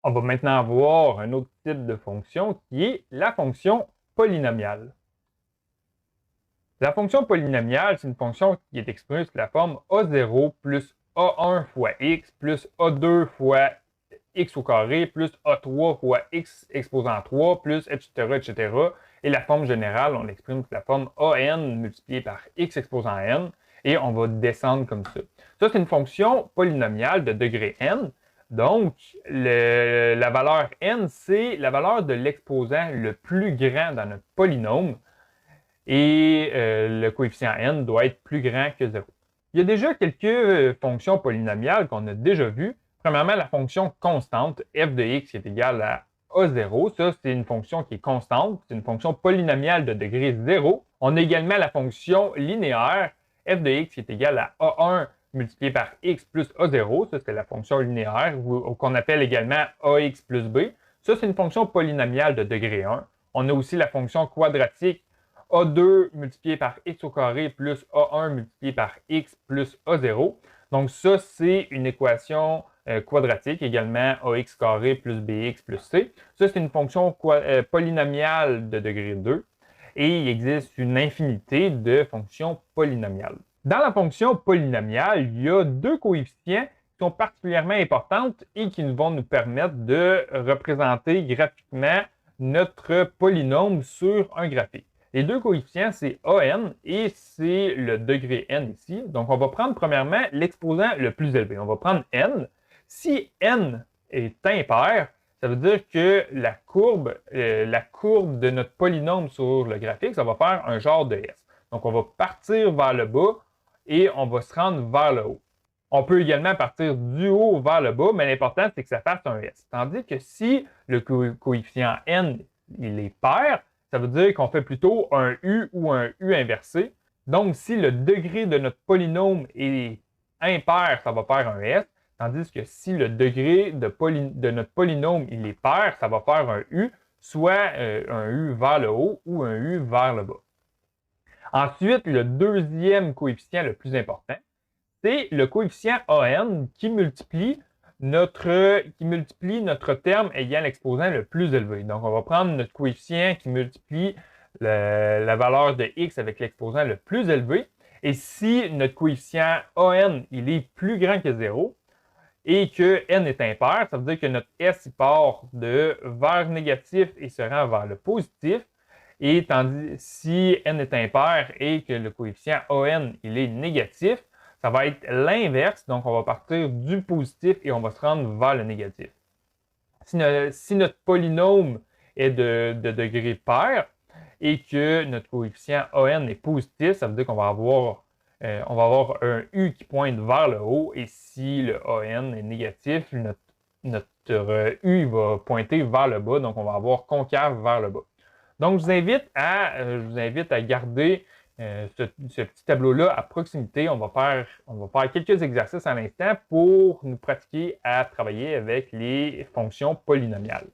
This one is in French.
On va maintenant voir un autre type de fonction qui est la fonction polynomiale. La fonction polynomiale, c'est une fonction qui est exprimée sous la forme A0 plus A1 fois x plus A2 fois x au carré plus A3 fois x exposant 3 plus etc. etc. Et la forme générale, on l'exprime sous la forme AN multiplié par x exposant n et on va descendre comme ça. Ça, c'est une fonction polynomiale de degré n. Donc, la valeur n, c'est la valeur de l'exposant le plus grand dans notre polynôme et le coefficient n doit être plus grand que 0. Il y a déjà quelques fonctions polynomiales qu'on a déjà vues. Premièrement, la fonction constante f de x qui est égale à a0. Ça, c'est une fonction qui est constante. C'est une fonction polynomiale de degré 0. On a également la fonction linéaire f de x qui est égale à a1 multiplié par x plus a0. Ça, c'est la fonction linéaire ou qu'on appelle également ax plus b. Ça, c'est une fonction polynomiale de degré 1. On a aussi la fonction quadratique A2 multiplié par x au carré plus A1 multiplié par x plus A0. Donc ça, c'est une équation quadratique, également ax carré plus bx plus c. Ça, c'est une fonction polynomiale de degré 2. Et il existe une infinité de fonctions polynomiales. Dans la fonction polynomiale, il y a deux coefficients qui sont particulièrement importantes et qui vont nous permettre de représenter graphiquement notre polynôme sur un graphique. Les deux coefficients, c'est AN et c'est le degré n ici. Donc, on va prendre premièrement l'exposant le plus élevé. On va prendre n. Si n est impair, ça veut dire que la courbe de notre polynôme sur le graphique, ça va faire un genre de S. Donc, on va partir vers le bas et on va se rendre vers le haut. On peut également partir du haut vers le bas, mais l'important, c'est que ça fasse un S. Tandis que si le coefficient n il est pair, ça veut dire qu'on fait plutôt un U ou un U inversé. Donc, si le degré de notre polynôme est impair, ça va faire un S. Tandis que si le degré de notre polynôme il est pair, ça va faire un U, soit un U vers le haut ou un U vers le bas. Ensuite, le deuxième coefficient le plus important, c'est le coefficient AN qui multiplie notre terme ayant l'exposant le plus élevé. Donc, on va prendre notre coefficient qui multiplie la valeur de x avec l'exposant le plus élevé. Et si notre coefficient AN il est plus grand que 0 et que n est impair, ça veut dire que notre S il part de vers négatif et se rend vers le positif. Et tandis si n est impair et que le coefficient AN il est négatif, ça va être l'inverse. Donc, on va partir du positif et on va se rendre vers le négatif. Si notre polynôme est de degré pair et que notre coefficient AN est positif, ça veut dire qu'on va avoir un U qui pointe vers le haut. Et si le AN est négatif, notre U va pointer vers le bas. Donc, on va avoir concave vers le bas. Donc, je vous invite à garder ce petit tableau-là à proximité. On va faire quelques exercices à l'instant pour nous pratiquer à travailler avec les fonctions polynomiales.